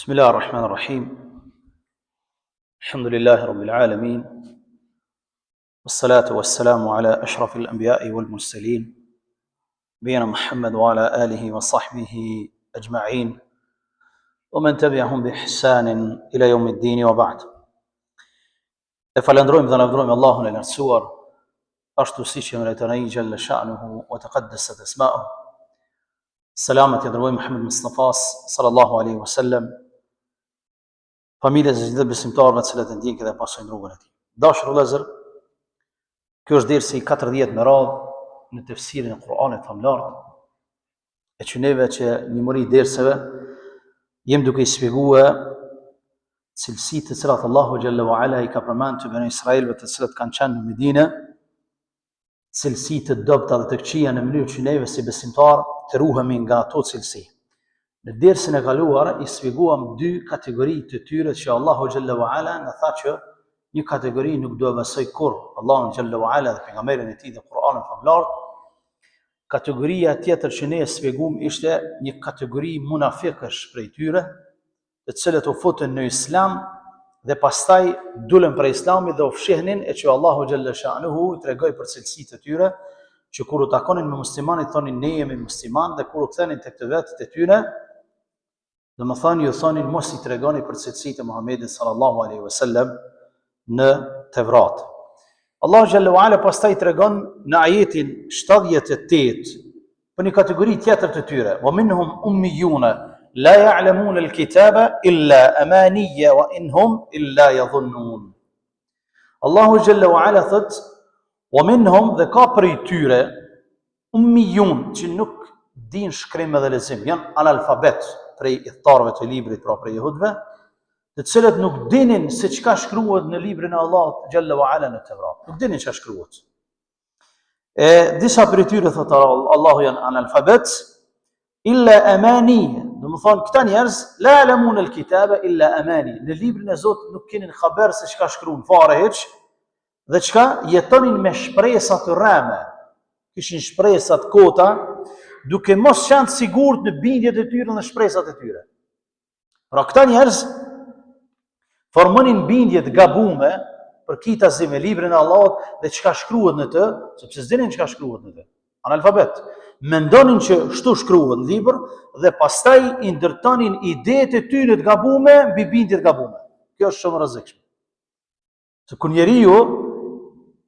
بسم الله الرحمن الرحيم. الحمد لله رب العالمين، والصلاة والسلام على أشرف الأنبياء والمرسلين نبينا محمد وعلى آله وصحبه أجمعين ومن تبعهم بإحسان إلى يوم الدين وبعد. فالأندرويم ذا نبدرويم الله للرسول أشتو سيشي من التنين جل شأنه وتقدست أسماؤه. سلامة يدرويم محمد مصطفى صلى الله عليه وسلم. Familjes e gjithë besimtarëve të cilët e ndjekin dhe pasojnë rrugën e tij. Dashur vëllezër, ky është dersi 40 me radhë në tefsirin e Kur'anit famlar. E që neve që një mëri derseve jem duke I shpjeguar cilësitë të cilat Allahu xhalla wa ala I ka përmendur të Bani Israilëve të cilët kanë qenë në Medinë, cilësi të dobta dhe të këqija në mënyrë që neve si besimtar të ruhemi nga ato cilësi. Në dersin e kaluar I shpjeguam dy kategori të tyre që Allahu xhalla wa ala na tha që një kategori nuk do e besoj kurrë Allahun xhalla wa ala dhe pejgamberin e tij dhe Kur'anin famlar. Kategoria tjetër që ne e shpjeguam ishte një kategori munafikësh prej tyre, të cilët u futën në Islam dhe pastaj dulën prej Islamit dhe u fshihnin, e që Allahu xhalla sha'nuhu I tregoi për cilësitë të tyre, që kur u takonin me muslimanit thonin ne jemi musliman, dhe kur u kthenin tek të vetët e tyre, dhe më thanë ju thonin mos I tregoni për cilësitë e Muhamedit sallallahu alaihi wasallam në Tevrat. Allahu xhalla wa ala pastaj tregon në ajetin 78 për një kategori tjetër të tyre, wa minhum ummiyuna la ya'lamuna al-kitaba illa amaniya wa inhum illa yadhunnun. Allahu xhalla wa ala thot wa minhum, dhe ka prej tyre ummiyun që nuk din shkrim dhe lexim, janë analfabet prej idhtarëve të librit, pra prej jehudëve, të cilët nuk dinin se çka shkruhet në librin e Allahut xhalla wa ala në Tevrat. Nuk dinin çka shkruhet. Disa prej tyre thotë Allahu janë analfabet, illa amani, do të thonë këta njerëz la ya'lamuna al-kitaba illa amani. Në librin e Zotit nuk keni haber se çka shkruan fare hiç, dhe çka jetonin me shpresa të rreme. Kishin shpresa të kota, duke mos qenë të sigurt në bindjet e tyre dhe shpresat e tyre. Pra këta njerëz formonin bindje të gabume për kitazi me librin e Allahut dhe çka shkruhet në të, sepse s'dinin çka shkruhet në të. Analfabet. Mendonin që shtu shkruhet në libër dhe pastaj I ndërtonin idetë e tyre të gabume mbi bindje të gabume. Kjo është shumë e rrezikshme. Se kur njeriu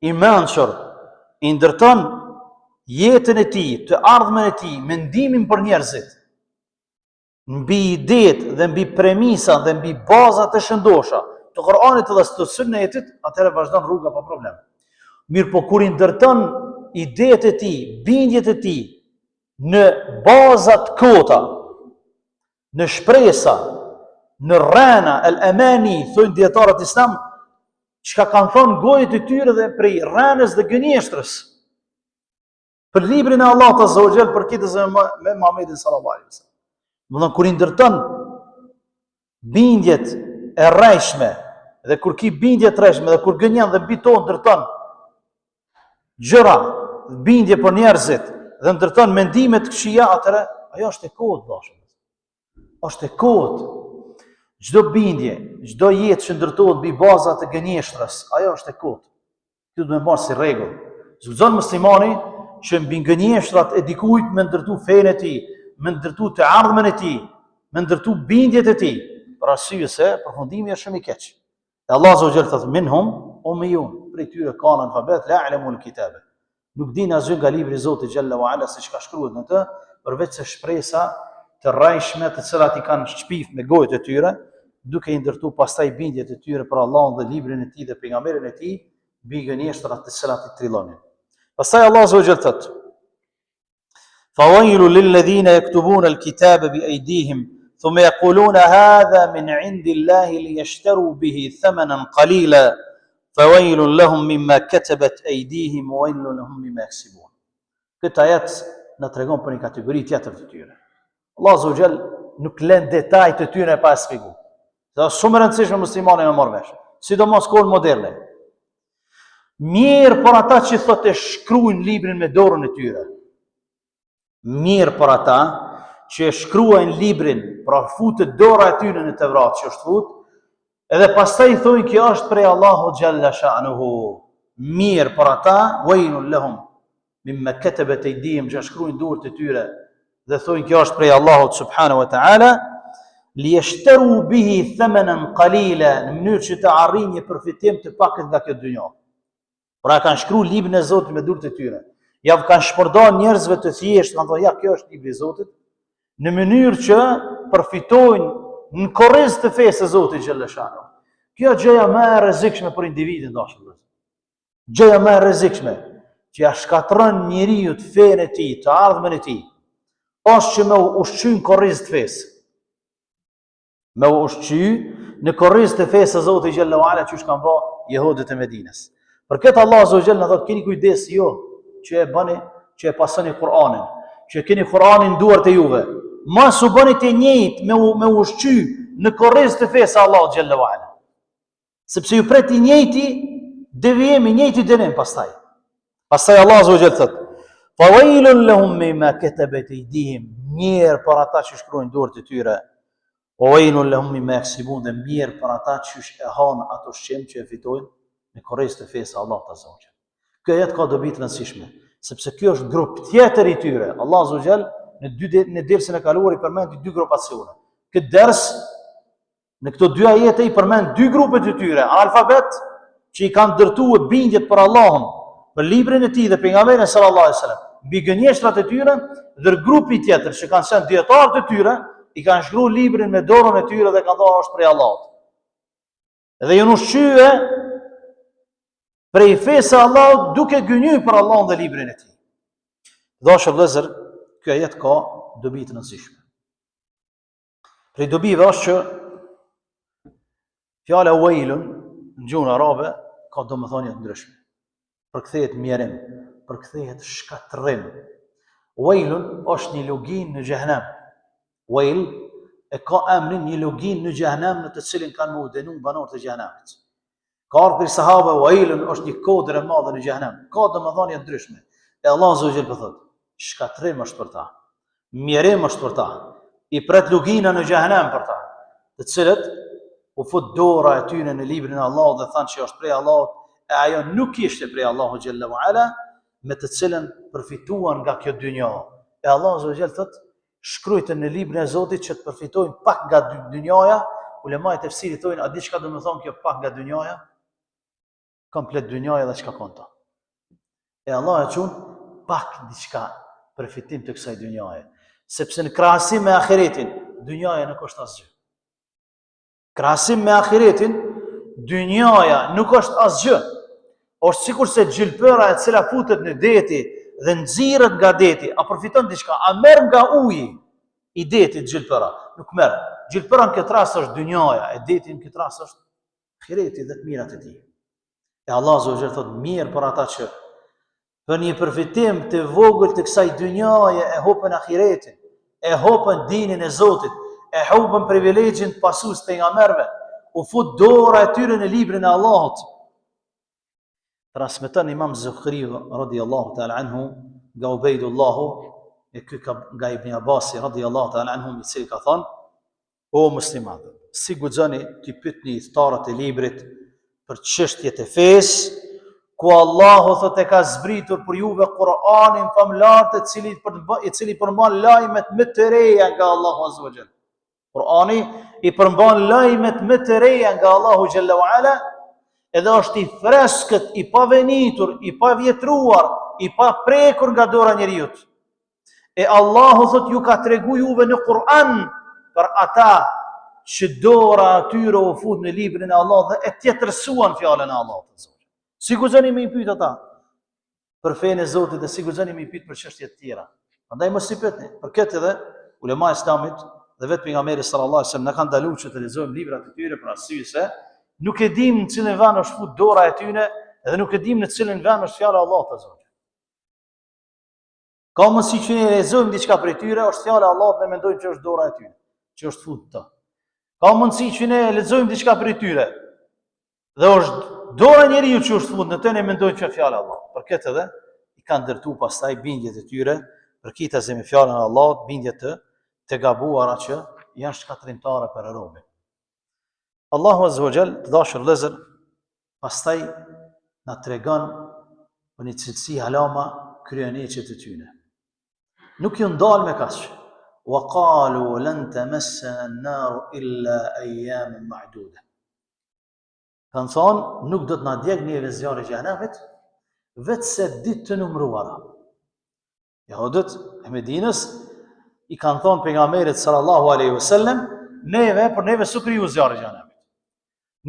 I mençur I ndërton jetën e tij, të ardhmen e tij, mendimin për njerëzit, mbi idetë dhe mbi premisa dhe mbi baza të shëndosha të Kur'anit dhe të Sunetit, atëherë vazhdon rruga pa problem. Mirë po kur I ndërton idetë e tij, bindjet e tij në baza të kota, në shpresa, në rrena, el-amani, thonë dietarët Islam, çka kanë thonë gojët e tyre dhe prej rrenës dhe gënjeshtrës për librin e Allahut azza wa jall, për kitën me Muhamedit sallallahu alaihi wasallam. Domethënë kur I ndërton bindjet e rrejshme dhe kur ki bindje të rrejshme dhe kur gënjen dhe mbi to ndërton gjëra, bindje për njerëzit dhe ndërton mendime të këqija, atëherë ajo është e kot, dashur. Është e kot. Çdo bindje, çdo jetë që ndërtohet mbi baza të gënjeshtrës, ajo është e kot. Kjo duhet marrë si rregull. Zgjon muslimani që mbi gënjeshtrat e dikujt me ndërtu fenë e tij, me ndërtu të ardhmen e tij, me ndërtu bindjet e tij, për arsye se përfundimi është shumë I keq. E Allah azza wa jalla thot minhum ummiyun, prej tyre kanë analfabet, la ya'lamun al-kitaba. Nuk din asgjë nga libri I Zotit xhalla wa ala se çka shkruhet në të, përveç se shpresa të rrajshme të cilat I kanë shpif me gojët e tyre, duke I ndërtu pastaj bindjet e tyre për Allahun dhe librin e tij dhe pejgamberin e tij, mbi gënjeshtrat të cilat I trillonin. Pastaj Allah azza wa jalla thot: "Fawailul lilladhina yaktubuna al-kitaba bi aydihim thumma yaquluna hadha min 'indillahi liyashtaru bihi thamanan qalila fawailun lahum mimma katabat aydihim wa wailun lahum mimma yaksibun." Këtë ajet na tregon për një kategori tjetër të tyre. Allah azza wa jalla nuk lën detaj të tyre pa shpjeguar. Është shumë e rëndësishme muslimani me marrë vesh, sidomos kohën moderne. Mirë për ata që thotë shkruajnë librin me dorën e tyre. Mirë për ata që e shkruajnë librin, pra futet dora e tyre në Tevrat që është fut, edhe pastaj thonë kjo është prej Allahut xhalla sha'nuhu. Mirë për ata, wailun lahum mimma katabat aydihim, që shkruajnë duart e tyre dhe thonë kjo është prej Allahut subhanahu wa ta'ala, liyashtaru bihi thamanan qalila, në mënyrë që të arrijnë një përfitim të pakët nga kjo dynjë. Pra kanë shkruar librin e Zotit me duart e tyre. Ja kanë shpërndar njerëzve të thjeshtë, kanë thënë ja kjo është libri i Zotit, në mënyrë që përfitojnë në korrez të fesë së Zotit xhalla shanu. Kjo është gjëja më e rrezikshme për individin dashur. Gjëja më e rrezikshme që ja shkatërron njeriu të fenë e tij, të ardhmen e tij, është që me ushqyn korrez të fesë. Me ushqy në korrez të fesë së Zotit xhalla wala që kanë bë jehudët e Medinës. Për këtë Allah azza wa jalla na thotë keni kujdes jo që e bëni, që e pasoni Kur'anin, që keni Kur'anin duart e juve. Mos u bëni të njëjtë me ushqy në korrez të fesë Allah xhalla wala. Sepse ju pret i njëjti devijemi, njëjti dënim pastaj. Pastaj Allah azza wa jalla thotë: "Fa wailun lahum mimma katabat aydihim", mirë për ata që shkruajnë duart e tyre. "Wa wailun lahum mimma yaksibun", dhe mirë për ata që e hanë ato ushqim që e fitojnë në korrez të fesë Allah azza wa jalla. Kjo jetë ka dobi të rëndësishme, sepse kjo është grup tjetër i tyre. Allah azza wa jalla në dersën e kaluar i përmend dy grupacione. Këtë ders në këto dy ajete i përmend dy grupe të tyre, alfabet që i kanë ndërtuar bindjet për Allahun, për librin e tij dhe pejgamberin sallallahu alaihi wasallam, mbi gënjeshtrat e tyre, dhe grupi tjetër që kanë qenë dietarë të tyre, i kanë shkruar librin me dorën e tyre dhe kanë thënë është prej Allahut. Dhe janë ushqyer prej fesë Allahut duke gënjur për Allahun dhe librin e tij. Dashur vëllezër, kjo jetë ka dobi të rëndësishme. Prej dobive është që fjala wailun në gjuhën arabe ka domethënie të ndryshme. Përkthehet mjerim, përkthehet shkatërrim. Wailun është një lugin në xhehenem. Wail e ka emrin një lugin në xhehenem në të cilin kanë më dënuar banorët e xhehenemit. Ka ardhur për sahabë wailun është një kodër e madhe në xhehenem. Ka domethënie të ndryshme. E Allah azza wa jalla thotë, shkatërrim është për ta. Mjerim është për ta. I pret lugina në xhehenem për ta, të cilët u fut dora e tyre në librin e Allahut dhe thanë që është prej Allahut, e ajo nuk ishte prej Allahut xhalla wa ala, me të cilën përfituan nga kjo dynjë. E Allah azza wa jalla thotë, shkrujtë në librin e Zotit që të përfitojnë pak nga dynjaja. Ulemajt e tefsirit thonë, a di çka do të thonë kjo pak nga dynjaja? Komplet dynjaja dhe çka konta. E Allah e çon pak diçka përfitim të kësaj dynjaje, sepse në krahasim me ahiretin, dynjaja nuk është asgjë. Krahasim me ahiretin, dynjaja nuk është asgjë. Është sikur se gjilpëra e cila futet në deti dhe nxirret nga deti, a përfiton diçka? A merr nga uji i detit gjilpëra? Nuk merr. Gjilpëra në këtë rast është dynjaja, e deti në këtë rast është ahireti dhe të mirat e tij. E Allah azza wa jalla thotë mirë për ata që për një përfitim të vogël të kësaj dynjaje e hopën ahiretin, e hopën dinin e Zotit, e hopën privilegjin të pasues pejgamberëve, u fut dora e tyre në librin e Allahut. Transmeton Imam Zuhriu radhiyallahu ta'ala anhu nga Ubejdullah e ky nga Ibn Abbas radhiyallahu ta'ala anhu, i cili ka thënë: O musliman, si guxoni ti pyetni thtarët e librit për çështjet e fesë, ku Allahu thotë ka zbritur për juve Kur'anin famlar të i cili përmban lajmet më të reja nga Allahu azza wa jalla. Kur'ani i përmban lajmet më të reja nga Allahu xhalla wa ala, edhe është i freskët, i pavenitur, i pavjetruar, i paprekur nga dora njeriut. E Allahu thotë ju ka tregu juve në Kur'an për ata që dora atyre u fut në librin e Allah dhe e tjetërsuan fjalën e Allahut. Si guxoni me i pyet ata për fenë e Zotit dhe si guxoni me i pyet për çështje të tjera. Prandaj mos i pyetni. Për këtë edhe ulema islamit dhe vetë pejgamberi sallallahu alajhi wasallam na kanë ndaluar që të lexojmë librat e tyre për arsye se nuk e dim në cilën vend është fut dora e tyre dhe nuk e dim në cilën vend është fjala e Allahut azza wa jalla. Ka mundësi që ne lexojmë diçka për tyre, është fjala e Allahut dhe mendojmë që është dora e tyre, që është fut ta. Ka mundësi që ne lexojmë diçka për tyre dhe është dora e njeriu që është fut në të, ne mendojmë që është fjala e Allahut. Për këtë edhe i kanë ndërtuar pastaj bindjet e tyre për kitase me fjalën e Allahut, bindje të të gabuara që janë shkatrimtare për robin. Allahu Azza wa Jall, të dashur vëllezër, pastaj na tregon për një cilësi halama kryeneqet e tyne. Nuk ju ndal me kaq. Wa qalu lan tamassana an-nar illa ayyaman ma'duda. Kanë thonë, nuk do të na djeg njëve zjarri i xhenemit, vetëse ditë të numëruara. Jehudët e Medinës i kanë thonë pejgamberit sallallahu alaihi wasallam, për neve s'u kriju zjarri i xhenemit.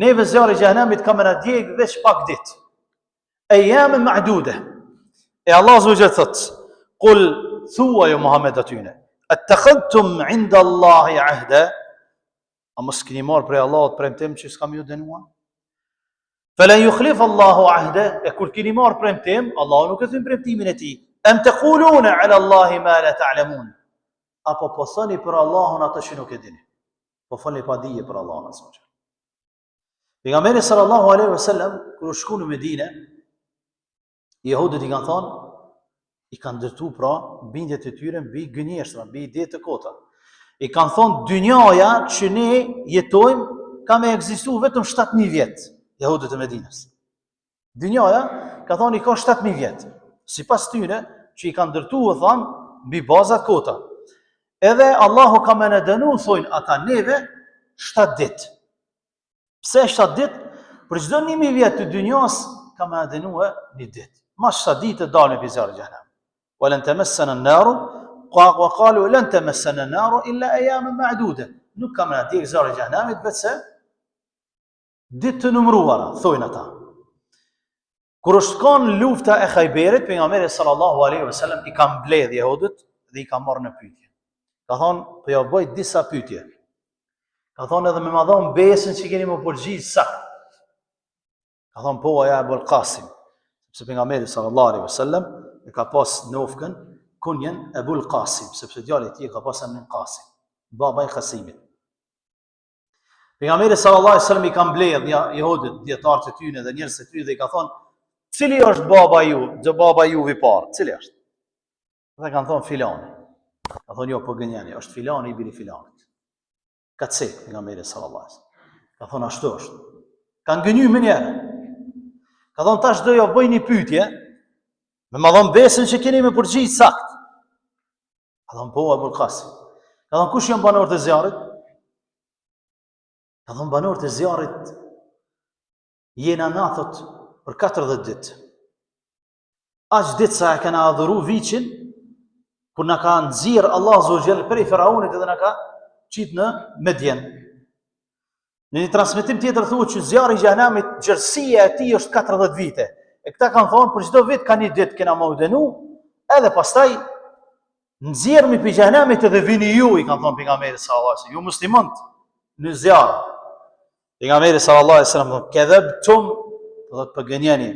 Neve zjarri i xhenemit ka më na djeg veç pak ditë. Ayyaman ma'duda. E Allah Azza wa Jalla thot, qul thuaj o Muhammed atyne, attakhadtum 'inda Allahi 'ahda, a mos keni marrë prej Allahut premtim që s'kam ju dënuar? Falan yukhlif Allahu 'ahda, e kur keni marrë premtim, Allahu nuk e thyn premtimin e tij. Am taquluna 'ala Allahi ma la ta'lamun. Apo po thoni për Allahun atë që nuk e dini. Po folni pa dije për Allahun Azza wa Jalla. Pejgamberi sallallahu alaihi wasallam kur shku në Medinë, jehudët i kanë thonë, i kanë ndërtu pra bindjet e tyre mbi gënjeshtra, mbi ide të kota. I kanë thonë dynjaja që ne jetojmë ka me ekzistu vetëm 7.000 vjet, jehudët e Medinës. Dynjaja ka thonë i ka 7.000 vjet. Sipas tyre që i kanë ndërtu e thonë mbi bazat kota. Edhe Allahu ka me në dënu, thojnë ata neve 7 ditë. Pse 7 ditë? Për çdo 1.000 vjet të dynjas ka me në dënu e një ditë. Mas 7 ditë dalë në zjarri i xhenemit. Walan tamassana an-nar wa qalu lan tamassana an-nar illa ayyaman ma'duda. Nuk ka më na djeg zjarri i xhenemit vetëse ditë të numëruara, thojnë ata. Kur është kanë lufta e Khajberit, pejgamberi sallallahu alaihi wasallam i ka mbledh jehudët dhe i ka marrë në pyetje. Ka thonë, po ja bëj disa pyetje. Ka thonë edhe me ma dhon besën që keni më përgjigj sakt. Ka thonë po ja Abul Qasim. Sepse pejgamberi sallallahu alaihi wasallam e ka pas nofkën kunjen Abul Qasim, sepse djali i tij ka pas emrin Qasim, baba i Qasimit. Pejgamberi sallallahu alaihi wasallam i ka mbledh jehudët, dietarët e tyre dhe njerëzit e tyre dhe i ka thonë, cili është baba ju, baba juve i parë, cili është? Dhe kanë thonë filani. Ka thonë jo, po gënjeni, është filani i biri filanit. Ka cek pejgamberi sallallahu alaihi wasallam. Ka thonë ashtu është. Kanë gënjur më njerë. Ka thonë tash do jo bëj një pyetje, me ma dhon besën që keni me përgjigj sakt. Ka thonë po Abul Qasim. Ka thonë kush janë banorët e zjarrit? Ka thonë banorët e zjarrit jena na thot për 40 ditë. Aq ditë sa e kanë adhuru viçin, kur na ka nxirr Allah Azza wa Jall prej Faraunit edhe na ka qit në Medjen. Në një transmetim tjetër thuhet që zjarri i xhenemit gjerësia e tij është 40 vite. E këta kanë thonë për çdo vit ka një ditë kena më u dënu, edhe pastaj nxjerrmi pi xhenemit edhe vini ju, i kanë thonë pejgamberit sallallahu alaihi wasallam, ju muslimanët në zjarr. Pejgamberi sallallahu alaihi wasallam kadhabtum, do të gënjeni.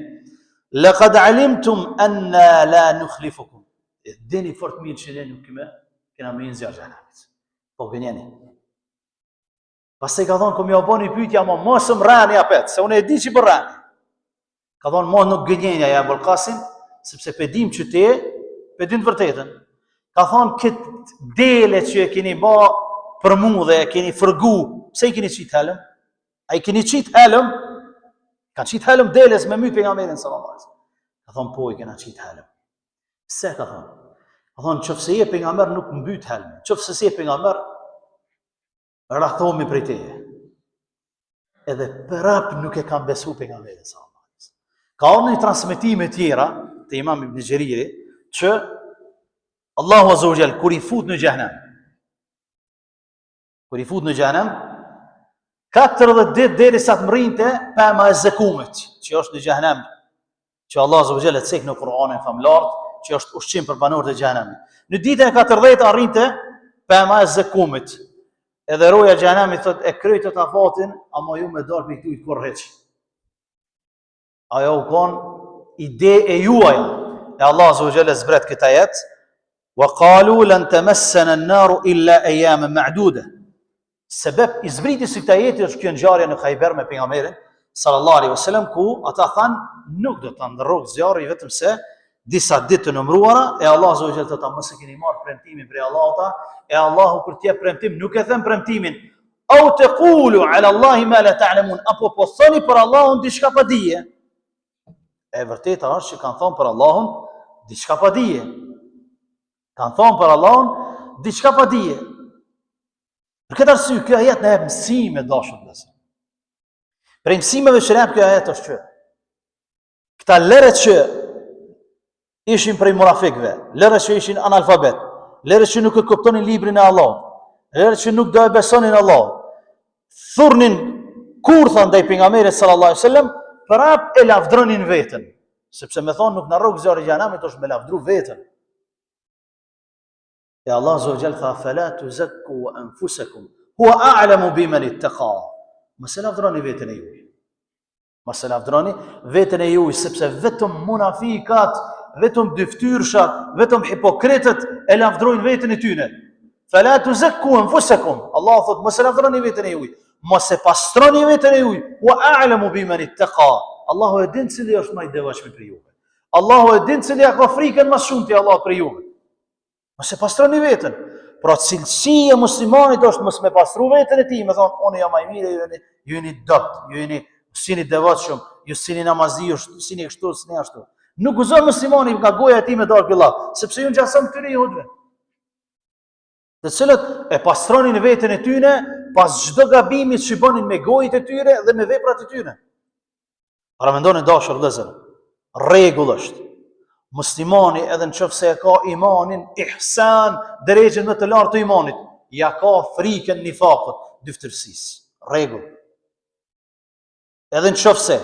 Laqad alimtum anna la nukhlifukum. Dini fort mirë që ne nuk kena me nxjerr xhenemit. Po gënjeni. Pastaj ka thonë, kom ja bëni pyetja, ama mos më rani apet, se unë e di që po rani. Ka thonë, mos nuk gënjenja ja Abul Qasim, sepse pe dim që te, pe dim të vërtetën. Ka thonë, këtë dele që e keni ba për mu dhe e keni fërgu, pse i keni qitë helëm? A i keni qitë helëm? Kanë qitë helëm deles me mytë pejgamberin sallallahu alaihi wasallam. Ka thonë, po i kena qitë helëm. Pse ka thonë? Ka thonë, qofse je pejgamber nuk mbyt helmë, qofse si je pejgamber, rrathomi prej teje. Edhe prap nuk e kam besu pejgamberin sallallahu alaihi wasallam. Ka një transmetime tjera te Imam Ibn Jariri që Allahu Azza wa Jall kur i fut në xhenem, 40 ditë derisa të mrinte pema e zekumit, që është në xhenem, që Allah Azza wa Jall e cek në Kur'anin famlar, që është ushqim për banorët e xhenemit. Në ditën e 40 arrinte pema e zekumit. Edhe roja xhenemit thot e kryjtë të afatin, ama ju me dalë për i tujtë kur heq. Ajo u konë ide e juaja. E Allah Azza wa Jalla zbret këta jetë, wa qalu lan tamassana an-nar illa ayyaman ma'duda. Sebeb i zbriti së këta jetë është kjo ngjarje në Khajber me pejgamberin sallallahu alaihi wasallam, ku ata thanë nuk do të ndërrojë zjarri vetëm se disa ditë të numëruara, e Allah azza wa jalla ta mos e keni marrë premtimin prej Allahut, e Allahu kur t'jep premtim nuk e them premtimin au taqulu ala Allahi ma la ta'lamun, apo po thoni për Allahun diçka pa dije. E vërteta është që kanë thonë për Allahun diçka pa dije. Kanë thonë për Allahun diçka pa dije. Për këtë arsye, kjo ajet na jep mësime dashur vëllezër. Prej mësimeve që jep kjo ajet është që këta lëre që ishin prej munafikëve, lëre që ishin analfabet, lëre që nuk e kuptonin librin e Allahut, lëre që nuk do e besonin Allahut, thurnin kurtha ndaj pejgamberit sallallahu alaihi wasallam, prap e lavdronin veten, sepse me thonë nuk na rrog zjarri i xhenamit është me lavdru veten. E Allah azza wa jalla tha fala tuzakku anfusakum huwa a'lamu biman ittaqa. Mos e lavdroni veten e juaj. Mos e lavdroni veten e juaj, sepse vetëm munafikat, vetëm dyftyrshat, vetëm hipokritët e lavdrojnë veten e tyre. Fala tuzakku anfusakum. Allah thot mos e lavdroni veten e juaj. Mos e pastroni veten e juaj. Wa a'lamu biman ittaqa. Allahu e din cili është më i devotshëm për juve. Allahu e din cili ka frikën më shumë te Allah për juve. Mos e pastroni veten. Pra cilësia e muslimanit është mos me pastru veten e tij, me thonë unë jam më i mirë, ju jeni dopt, ju jeni sini devotshëm, ju sini namazi, ju sini kështu, sini ashtu. Nuk gëzon muslimani nga goja e tij me dalë billah, sepse ju ngjason këtyre jehudëve. Të cilët e pastronin veten e tyre pas çdo gabimi që bënin me gojët e tyre dhe me veprat e tyre. Para mendoni dashur vëllezër, rregull është muslimani edhe nëse e ka imanin ihsan, drejtën më të lartë të imanit, ja ka frikën nifakut, dyftërsisë. Rregull. Edhe nëse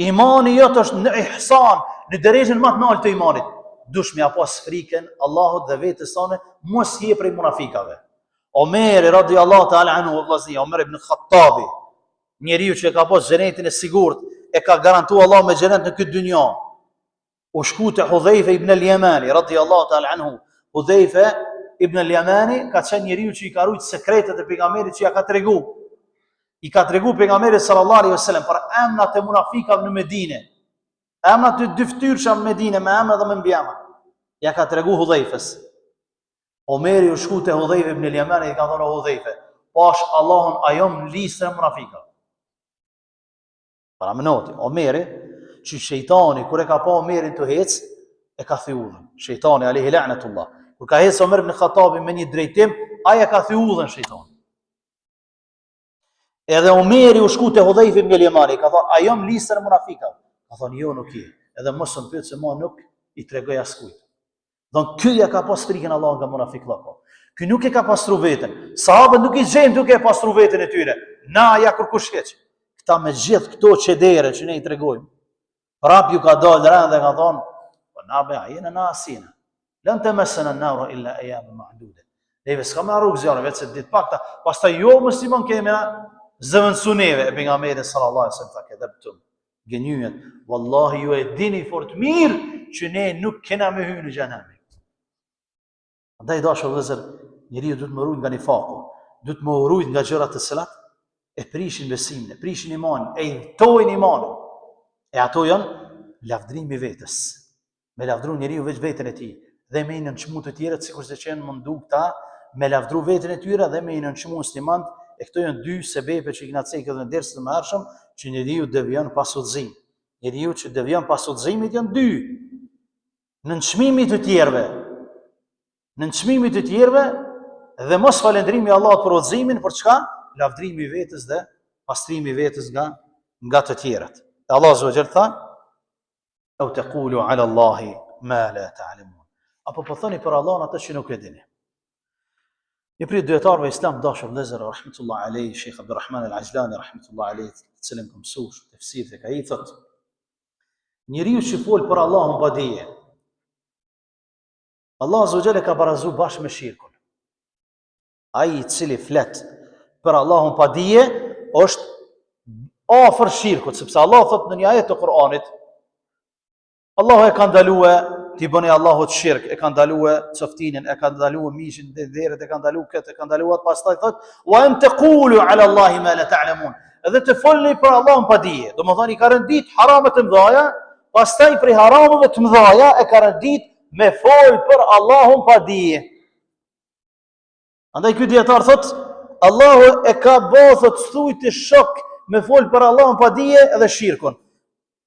imani jot është në ihsan, në drejtën më të lartë të imanit, dush me pas frikën Allahut dhe vetes sone, mos je prej munafikave. Omer radhiyallahu ta'ala anhu vllazni, Omer ibn Khattabi, njeriu që ka pas xhenetin e sigurt, e ka garantuar Allah me xhenet në këtë dynjë. U shku te Hudhaifa ibn al-Yamani radhiyallahu ta'ala anhu. Hudhaifa ibn al-Yamani ka qenë njeriu që i ka rujt sekretet e pejgamberit që ja ka tregu. I ka tregu pejgamberit sallallahu alaihi wasallam për emrat e munafikave në Medinë. Emrat e dyftyrsha në Medinë me emra dhe me mbiemra. Ja ka tregu Hudhaifës. Omeri u shku te Hudhaifa ibn al-Yamani i ka thonë Hudhaifa, pash Allahun ajo në listën e munafikave. Para menoti, Omeri që shejtani kur e ka pa Omerin të hec, e ka thy udhën. Shejtani alayhi la'natullah. Kur ka hec Omer ibn Khattabi me një drejtim, ai e ka thy udhën shejtani. Edhe Omeri u shku te Hudhaifa ibn al-Yamani, ka thonë, "A jam listën e munafikave?" Ka thonë, "Jo, nuk je." Edhe mos më pyet se ma nuk i tregoj askujt. Don ky ja ka pas frikën Allah nga munafiqllëku. Ky nuk e ka pastru veten. Sahabët nuk i gjejnë duke e pastru veten e tyre. Na ja kur kush heq. Këta me gjithë këto çedere që ne i tregojmë. Prap ju ka dalë rënd dhe ka thonë, "Po na be ajena na asina. Lan tamassana an-nar illa ayyaman ma'duda." Neve s'ka më rrugë zjarë, vetë se ditë pakta, pastaj jo musliman kemi na zëvendësu neve, e pejgamberi sallallahu alaihi wasallam ka dhëbtum. Gënjyet, wallahi ju e dini fort mirë që ne nuk kena me hyrë në xhenem. Andaj dashur vëllezër, njeriu duhet më ruajt nga nifaku, duhet më ruajt nga gjërat të cilat e prishin besimin, e prishin imanin, e intojnë imanin. E ato janë lavdrimi vetes. Me lavdru njeriu veç veten e tij dhe me nënçmu të tjerët sikur se qenë mundu këta me lavdru veten e tyre dhe me nënçmu muslimant. E këto janë dy sebepe që i kena cekë edhe në dersën e mëhershëm që njeriu devijon pas udhëzimit. Njeriu që devijon pas udhëzimit janë dy. Nënçmimi të tjerëve. Nënçmimi të tjerëve dhe mos falëndrimi Allahut për udhëzimin, për çka? Lavdrimi vetes dhe pastrimi vetes nga të tjerët. Allah azza wa jalla tha: "Au taqulu 'ala Allahi ma la ta'lamun." Apo po thoni për Allahun atë që nuk e dini. Një prej dietarëve islam dashur vëllezër rahmetullah alayhi Sheikh Abdulrahman al-Ajlani rahmetullah alayhi, të cilën kam mësuar tefsir tek ai thotë: njeriu që fol për Allahun pa dije, Allah azza wa jalla ka barazu bashkë me shirkun. Ai i cili flet për Allahun pa dije është afër shirkut, sepse Allah thotë në një ajet të Kur'anit, Allahu e ka ndaluar ti bëni Allahut shirk, e ka ndaluar coftinin, e ka ndaluar mishin, dherët, e ka ndaluar këtë, e ka ndaluar, pastaj thotë wa an taqulu 'ala Allahi ma la ta'lamun. Edhe të folni për Allahun pa dije. Domethënë i ka rëndit haramet e mëdha pastaj prej harameve të mëdha e ka rendit me fol për Allahun pa dije. Andaj ky dietar thot, Allahu e ka bërë thot thujt shok me fol për Allahun pa dije edhe shirkun.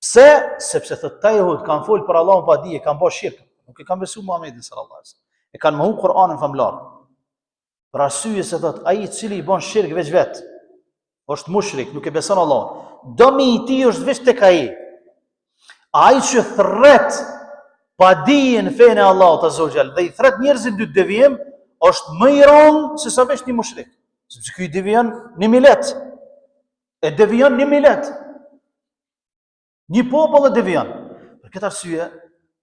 Pse? Sepse thot ta jehud kanë fol për Allahun pa dije, kanë bërë shirk. Nuk e kanë besuar Muhamedit sallallahu alaihi wasallam. E kanë mohu Kur'anin famlar. Për arsye se thot ai i cili i bën shirk veç vet, është mushrik, nuk e beson Allahun. Domi i tij është veç tek ai. Ai që thret pa dijen fenë e Allahut azza wa jall dhe i thret njerëzit dy devijim, është më i rënd se sa veç një mushrik. Sepse ky devijon një milet. E devijon një milet. Një popull e devijon. Për këtë arsye,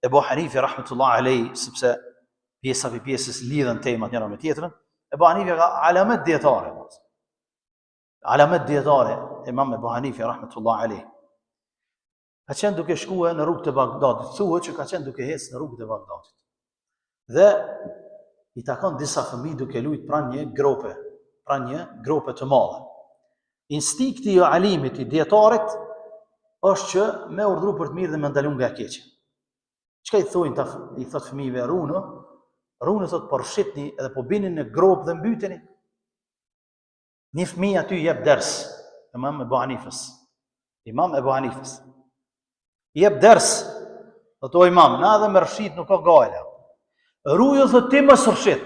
Ebu Hanifi rahmetullah alayhi, sepse pjesa për pjesës lidhen temat njëra me tjetrën, Ebu Hanifi ka alamet dietare. Alamet dietare, Imam Ebu Hanifi rahmetullah alayhi. Ka qenë duke shkuar në rrugët e Bagdadit, thuhet që ka qenë duke ecë në rrugët e Bagdadit. Dhe i takon disa fëmijë duke luajtur pranë një grope të madhe. Instinkti i alimit i dietarit është që me urdhru për të mirë dhe me ndalun nga keqja. Çka i thojnë i thot fëmijëve Rune thot po rshitni edhe po bini në grop dhe mbyteni. Një fëmijë aty jep ders, Imam Ebu Hanifës. Jep ders, thot o imam, na edhe me rshit nuk ka gajla. Ruju thot ti mos rshit.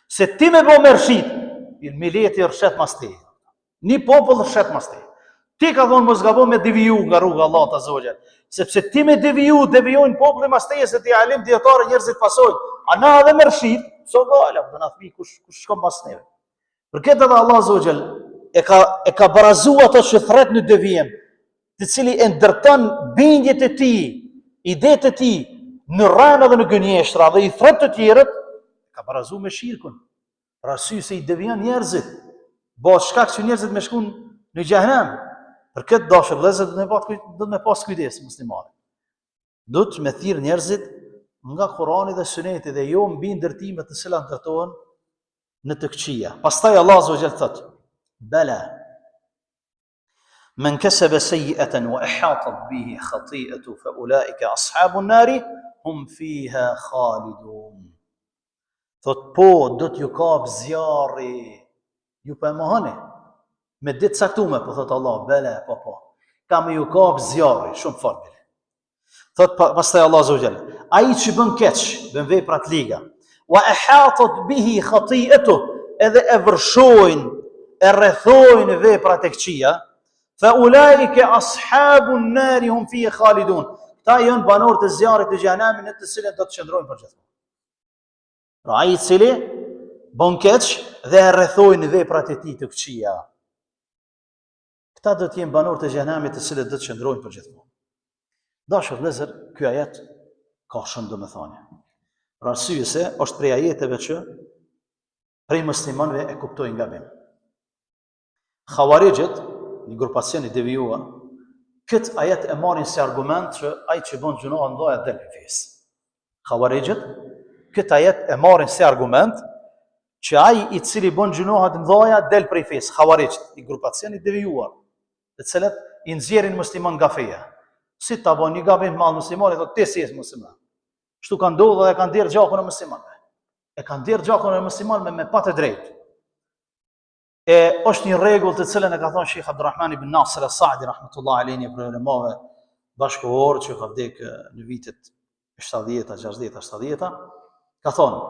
Se ti me bo me rshit, mileti rrshet mas ti. Një popull rrshet mas ti. Ti ka thonë mos gabon me deviju nga rruga Allahut azza wa jall. Sepse ti me devijojnë populli mas teje se ti alim dietare njerëzit pasojnë. A na edhe me rshit, so gala, do na thmi kush shkon pas neve. Për këtë edhe Allah azza wa jall e ka barazuar ato që thret në devijim, të cili e ndërton bindjet e tij, idetë e tij në rrana dhe në gënjeshtra dhe i thret të tjerët, ka barazuar me shirkun. Për arsye se i devijon njerëzit, bëhet shkak që njerëzit me shkon në xhehenem. Për këtë dashur vëllezër do të me pas kujdes muslimanët. Do të me thirr njerëzit nga Kurani dhe Suneti dhe jo mbi ndërtimet të cilat ndërtohen në të këqija. Pastaj Allah azza wa jall thot: "Bala man kasaba sayyi'atan wa ihatat bihi khati'atu fa ulaika ashabun nari hum fiha khalidun." Thot po do t'ju kap zjarri, ju pa mohoni. Me ditë caktuar, po thot Allah, bela, po. Ka me ju kap zjarri, shumë fort. Thot pastaj Allah azza wa jall, ai që bën keq, bën vepra të liga, wa ihatat bihi khati'atu, edhe e vërshojnë, e rrethojnë veprat e këqija, fa ulaika ashabun nar hum fiha khalidun. Këta janë banorët e zjarrit të xhenemit në të cilën do të qëndrojnë përgjithmonë. Pra ai i cili bën keq dhe e rrethojnë veprat e tij të këqija, këta do të jenë banorët e xhenemit të cilët do të qëndrojnë përgjithmonë. Dashur vëllezër, ky ajet ka shumë domethënie. Për arsye se është prej ajeteve që prej muslimanëve e kuptojnë gabim. Khawarijët, një grupacion i devijuar, këtë ajet e marrin si argument që ai që bën gjunoa ndoja del prej fesë. Khawarijët këtë ajet e marrin si argument që ai i cili bën gjunoa të mëdha del prej fesë. Khawarijët, një grupacion i devijuar, të cilët i nxjerrin musliman nga feja. Si ta bën një gabim të madh muslimani, thotë ti si je musliman. Kështu ka ndodhur dhe kanë dhirë gjakun e muslimanëve. E kanë dhirë gjakun e muslimanëve me pa të drejtë. Është një rregull të cilën e ka thënë Sheikh Abdulrahman ibn Nasir al-Saadi rahmetullah alayhi, një prej ulemave bashkëkohor që ka vdekur në vitet 70-ta, 60-ta, 70-ta, ka thonë: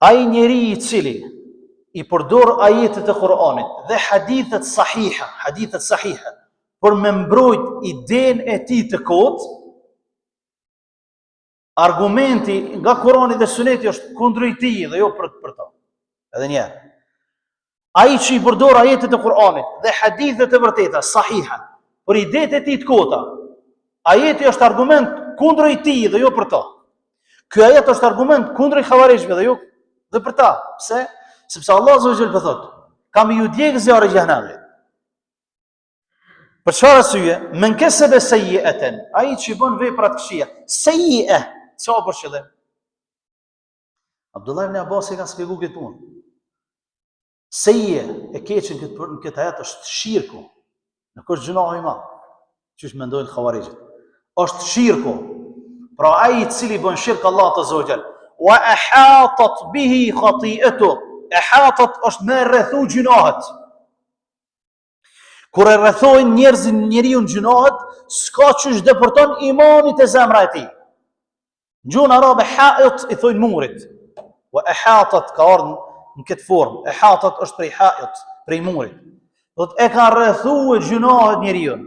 ai njeri i cili i përdor ajetet e Kur'anit dhe hadithet sahiha për me mbrojt idenë e tij të kotë, argumenti nga Kurani dhe Suneti është kundër tij dhe jo për to. Edhe një herë. Ai që i përdor ajetet e Kur'anit dhe hadithet e vërteta, sahiha, për idetë e tij të kota, ajeti është argument kundër tij dhe jo për to. Ky ajet është argument kundër xhavarizmit dhe jo dhe për ta. Pse? Sepse Allah azza wa jall thotë: "Kam ju djeg zjarri i xhenemit." Për çfarë arsye? Men kasaba sayyi'atan, ai që bën vepra të këqija. Sayyi'a, çfarë për qëllim? Abdullah ibn Abbas e ka shpjeguar këtë punë. Sayyi'a e keqen në këtë ajet është shirku. Nuk është gjunoh i madh, çish mendojnë xhavarizët. është shirku. Pra ai I cili bën shirk Allah Azza wa Jall, wa ahatat bihi khati'atu. Ahatat është me rrethu gjunohet. Kur e rrethojnë njeriu gjunohet, s'ka çysh depërton imanit e zemra e tij. Gjuhën arabe ha'it I thojnë murit. Wa ahatat ka ardhur në këtë formë. Ahatat është prej ha'it, prej murit. Do të e ka rrethuar gjunohet njeriu.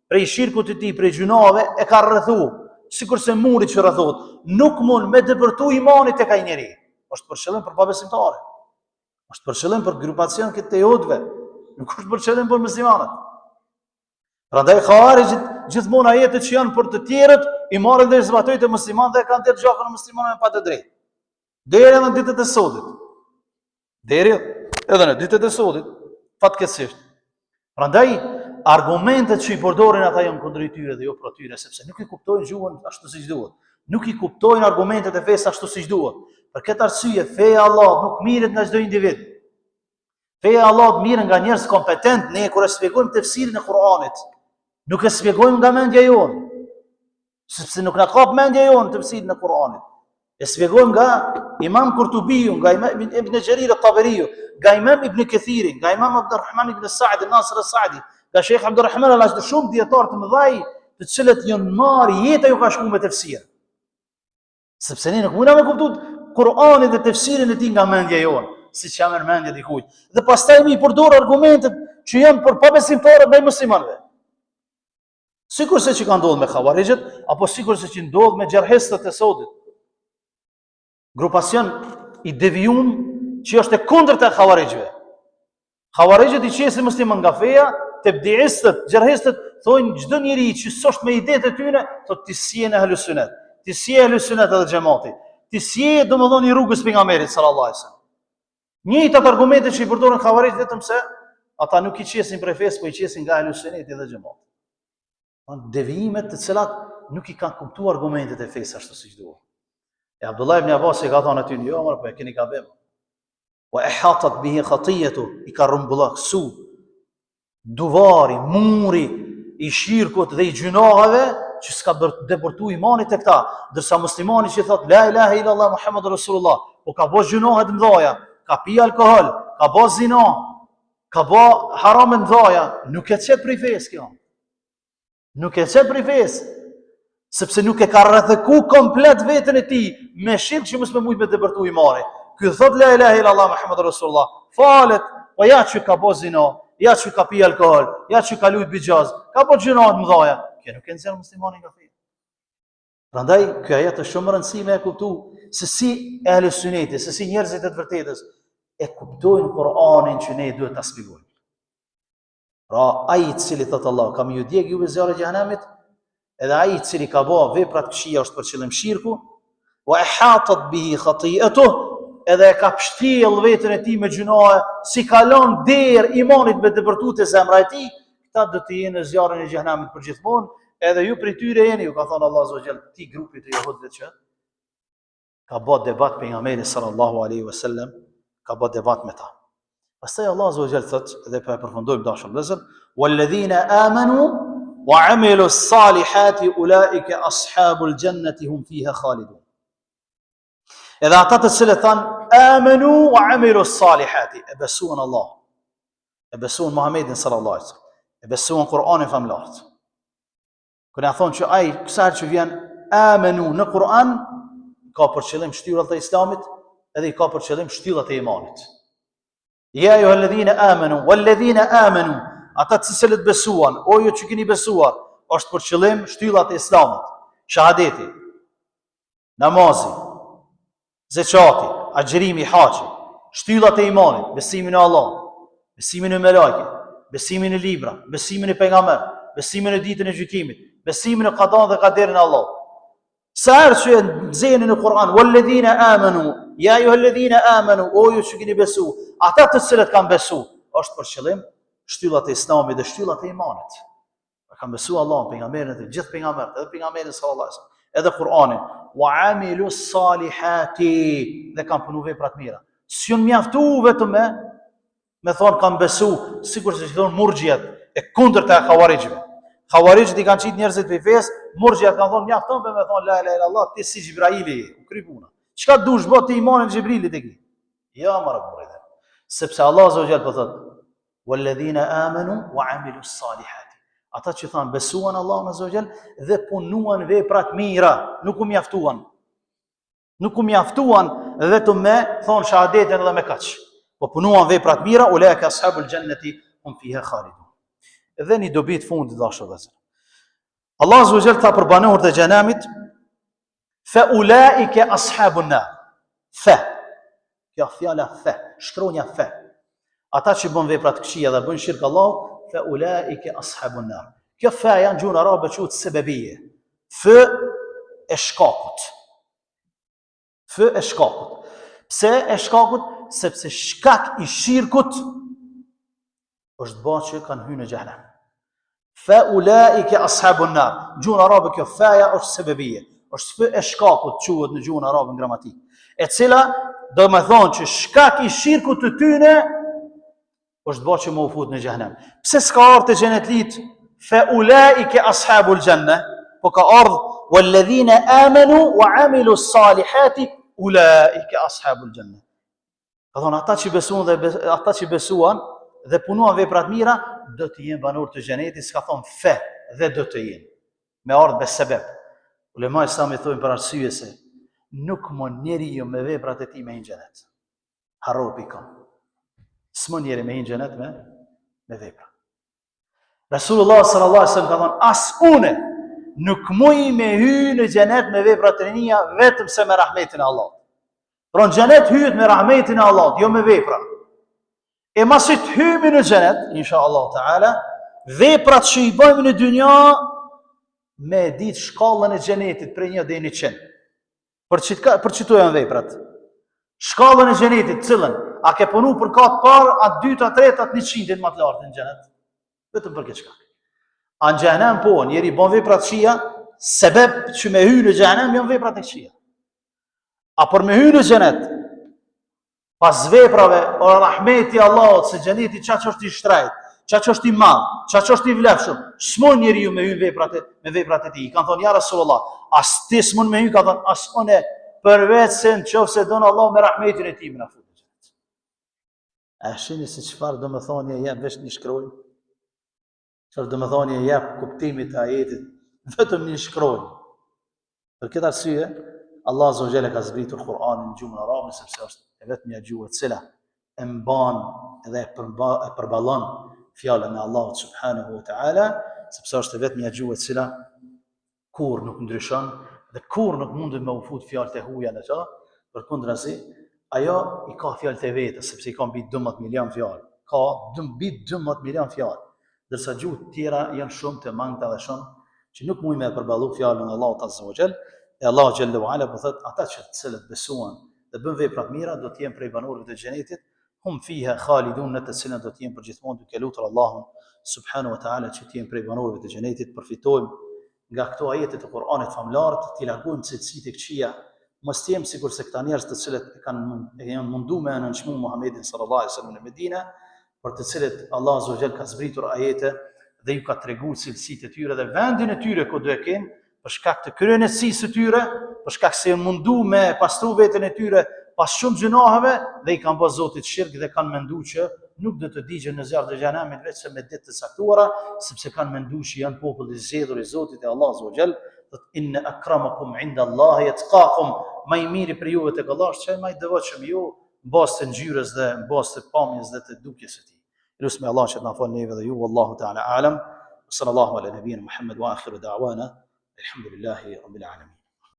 Prej shirkut të tij, prej gjunave e ka rrethuar, sikurse muri që rrethohet, nuk mund me depërtu imanit tek ai njeri. Është për qëllim për pabesimtarë. Është për qëllim për grupacion këtë të jodve, nuk është për qëllim për muslimanët. Prandaj Khawarijit gjithmonë ajetet që janë për të tjerët I marrin dhe zbatojnë të muslimanët dhe kanë të gjakën e muslimanëve pa të drejtë. Deri në ditët e sodit. Deri edhe në ditët e sodit, fatkeqësisht. Prandaj argumentet që I përdorin ata janë kundër tyre dhe jo pro tyre, sepse nuk I kuptojnë gjuhën ashtu siç duhet. Nuk I kuptojnë argumentet e fesë ashtu siç duhet. Për këtë arsye, feja e Allahut nuk mirret nga çdo individ. Feja e Allahut mirret nga njerëz kompetent. Ne kur e shpjegojmë tefsirin e Kuranit, nuk e shpjegojmë nga mendja jonë, sepse nuk na kap mendja jonë tefsirin e Kuranit. E shpjegojmë nga Imam Kurtubiu, nga Imam Ibn Jarir al-Tabariu, nga Imam Ibn Kathiri, nga Imam Abdurrahman ibn Sa'd al-Nasir al-Sa'di, nga Sheikh Abdurrahman al-Ajdi, shumë dietar të mëdhaj, të cilët janë marrë jeta ju ka shkuar me tefsir. Sepse ne nuk mundna me kuptu Kur'anin dhe tefsirin e tij nga mendja jonë, siç jam në mendje dikujt. Dhe pastaj mi përdor argumentet që janë për pabesimtarët ndaj muslimanëve. Sikurse që ka ndodhur me Khawarijët, apo sikurse që ndodh me xherhestët e sodit. Grupacion I devijuar që është e kundërt e Khawarijëve. Khawarijët I qesin musliman nga feja, tebdiistët, xherhestët thonë çdo njeri që s'është me idetë e tyre, thotë ti si në ahlus sunet. Ti si ahlus sunet edhe xhamati. Ti si domethënë I rrugës pejgamberit sallallahu alajhi wasallam. Njëjtat argumente që I përdoren Khawarijët vetëm se ata nuk I qesin prej fesë, po I qesin nga ahlus suneti dhe xhamati. Devijimet të cilat nuk I kanë kuptuar argumentet e fesë ashtu siç duhet. E Abdullah ibn Abbas I ka thënë aty jo, po e keni gabim. Wa ihatat bihi khatiyatu, I ka rrumbullaksu duvari, muri I shirkut dhe I gjunaheve që s'ka depërtu imanit e këta. Dërsa muslimani që thot la ilaha illallah Muhammadur Rasulullah, po ka bo gjunahet mëdhaja, ka pi alkohol, ka bo zina, ka bo haram mëdhaja, nuk e qet prej fesë kjo. Nuk e qet prej fesë. Sepse nuk e ka rrethëku komplet veten e tij me shirk që mos më mujt me depërtu imanit. Ky thot la ilaha illallah Muhammadur Rasulullah, falet, po ja që ka bo zina, ja që ka pi alkohol, ja që ka lujt bijaz, ka bo gjunahet mëdhaja. Kjo nuk e nxjerr muslimanin nga feja. Prandaj ky ajet është shumë rëndësishme e kuptu se si ahlus suneti, se si njerëzit e të vërtetës e kuptojnë Kur'anin që ne duhet ta shpjegojmë. Pra ai I cili thot Allah, kam ju djeg juve zjarre e xhenemit, edhe ai I cili ka bë vepra të këqija është për qëllim shirku, wa ihatat bihi khati'atuh, edhe e ka pështjell veten e tij me gjunahe, si kalon der imanit me depërtu te zemra e tij, këta do të jenë në zjarrin e xhenemit përgjithmonë, edhe ju prej tyre jeni, ju ka thënë Allah azza wa jall, ti grupi të jehudëve që ka bë debat pejgamberi sallallahu alaihi wasallam, ka bë debat me ta. Pastaj Allah azza wa jall thotë, dhe po e përfundojmë dashur vëllezër, walladhina amanu wa amilu s-salihati ulaika ashabul jannati hum fiha khalidun. Edhe ata të cilët thanë amanu wa amilu s-salihati, e besuan Allah, e besuan Muhammedin sallallahu alaihi wasallam, e besuan Kur'anin famlart. Kërë a thonë që ai kësaj që vjen amanu në Kur'an, ka për qëllim shtyllat e Islamit, edhe I ka për qëllim shtyllat e imanit. Ja ju alladhina amanu, walladhina amanu, ata të cilët besuan, o ju që keni besuar, është për qëllim shtyllat e Islamit, shahadeti, namazi, zeqati, agjërimi, haxhi, shtyllat e imanit, besimin në Allah, besimin në melekë, besimin në libra, besimin në pejgamber, besimin në ditën e gjykimit, besimin në qada dhe qaderin e Allah. Sa herë që nxjerrin në Kur'an, walladhina amanu, ja ayyuhalladhina amanu, o ju që keni besu, ata të cilët kanë besu, është për qëllim shtyllat e Islamit dhe shtyllat e imanit. Kanë besu Allah, pejgamberin e gjithë pejgamberët, edhe pejgamberin sallallahu alaihi wasallam, edhe Kur'anin, wa amilu salihati, dhe kanë punu vepra të mira. S'ju mjaftu vetëm me thonë kanë besu, sikur se thonë murxhiat, e kundërta e Khawarijëve. Xhawarijët i kanë qitë njerëzit për fesë, murxhijat kanë thonë mjafton me thonë la ilaha illallah, ti si Xhibraili, u kry puna. Çka dush bë ti imanin Xhibrilit e ki? Ja marrë burrë. Sepse Allah azza wa jall po thotë walladhina amanu wa amilus salihati. Ata që thanë besuan Allahun azza wa jall dhe punuan vepra të mira, nuk u mjaftuan. Nuk u mjaftuan vetëm me thonë shahadetin edhe me kaç. Po punuan vepra të mira, ulaika ashabul jannati hum fiha khalidun. Dhe një dobi të fundit dashur vëllezër. Allah azza wa jall tha për banorët e xhenamit fa ulaika ashabun nar. Fa. Kjo fjala fa, shkronja fa. Ata që bën vepra të këqija dhe bën shirk Allahut, fa ulaika ashabun nar. Kjo fa janë gjuhën arabe quhet sebebie. F e shkakut. F e shkakut. Pse e shkakut? Sepse shkak i shirkut është bërë që kanë hyrë në xhenem. Fa ulaika ashabun nar. Gjuhën arabe kjo faja është sebebie. Është f e shkakut quhet në gjuhën arabe në gramatik. E cila do me thonë që shkak i shirkut të tyne është bërë që më u fut në xhenem. Pse s'ka ardhur te xhenetlit fa ulaika ashabul janna, po ka ardhur walladhina amanu wa amilu salihati ulaika ashabul janna. Ka thonë ata që besuan dhe punuan vepra të mira do të jenë banor të xhenetit, s'ka thonë fe dhe do të jenë. Me ardhë be sebeb. Ulema islami thonë për arsye se nuk mon njeriu me veprat e tij me hinë xhenet. Harro pikon. S'mon njeri me hinë xhenet me vepra. Rasulullah sallallahu alaihi wasallam ka thonë as une nuk muj me hy në xhenet me veprat e mia vetëm se me rahmetin e Allahut. Pra në xhenet hyet me rahmetin e Allahut, jo me vepra. E masi të hymi në xhenet, inshallah taala, veprat që i bëjmë në dynja me ditë shkallën e xhenetit prej 1 deri në 100. Për çito janë veprat. Shkallën e xhenetit, cilën a ke punu për katë parë, atë dytë, atë tretë, atë 100 më të lartë në xhenet. Vetëm për këtë shkak. A në xhenem po, njeri bën vepra të këqija, sebeb që me hy në xhenem janë veprat e këqija. A për me hy në xhenet, pas veprave, o rahmeti Allahut se xheneti çaq është i shtrejt, çaq është i madh, çaq është i vlefshëm, s'mon njeriu me hy me veprat e tij. Kan thonë ja Rasulullah, as ti s'mon me hy, ka thonë as unë përveç se nëse don Allah me rahmetin e tij më na fut. A shihni se çfarë do të thonë jep vesh një shkronjë? Çfarë do të thonë jep kuptimit të ajetit vetëm një shkronjë? Për këtë arsye, Allah azza wa jalla ka zbritur Kur'anin në gjuhën arabe sepse është e vetmja gjuhë e cila e mban dhe e përballon fjalën e Allahut subhanahu wa taala, sepse është e vetmja gjuhë e cila kur nuk ndryshon dhe kur nuk mundet me u fut fjalët e huaja në to, përkundrazi ajo i ka fjalët e veta sepse i ka mbi 12 milion fjalë. Ka mbi 12 milion fjalë. Ndërsa gjuhët tjera janë shumë të mangëta dhe shumë që nuk mund me përballu fjalën e Allahut azza wa jall. E Allahu xhallahu wa ala po thot ata që të cilët besuan dhe bën vepra të mira do të jenë prej banorëve të xhenetit, hum fiha khalidun, në të cilën do të jenë përgjithmonë duke lutur Allahun subhanahu wa taala që të jenë prej banorëve të xhenetit. Përfitojmë nga këto ajete të Kur'anit famlar, të largojmë cilësitë e këqija, mos të jemi sikur se këta njerëz të cilët janë munduar me nënçmu Muhamedit sallallahu alaihi wasallam në Medinë, për të cilët Allah azza wa jall ka zbritur ajete dhe ju ka treguar cilësitë e tyre dhe vendin e tyre ku do e kenë, për shkak të kryenësisë së tyre, për shkak se janë munduar me pastru veten e tyre pas shumë gjunaheve dhe i kanë bërë Zotit shirk dhe kanë menduar që nuk do të digjen në zjarr të xhenamit vetëm me ditë të caktuara, sepse kanë menduar që janë popull i zgjedhur i Zotit e Allah azza wa jall, inna akramakum inda Allahi atqakum, më i miri për juve tek Allah është më i devotshëm ju, mbas të ngjyrës dhe mbas të pamjes dhe të dukjes së tij. Lutem Allah që të na fal neve dhe ju, wallahu ta'ala alam. Sallallahu ala nabiyina Muhammad wa akhiru da'wana alhamdulillahi rabbil alamin.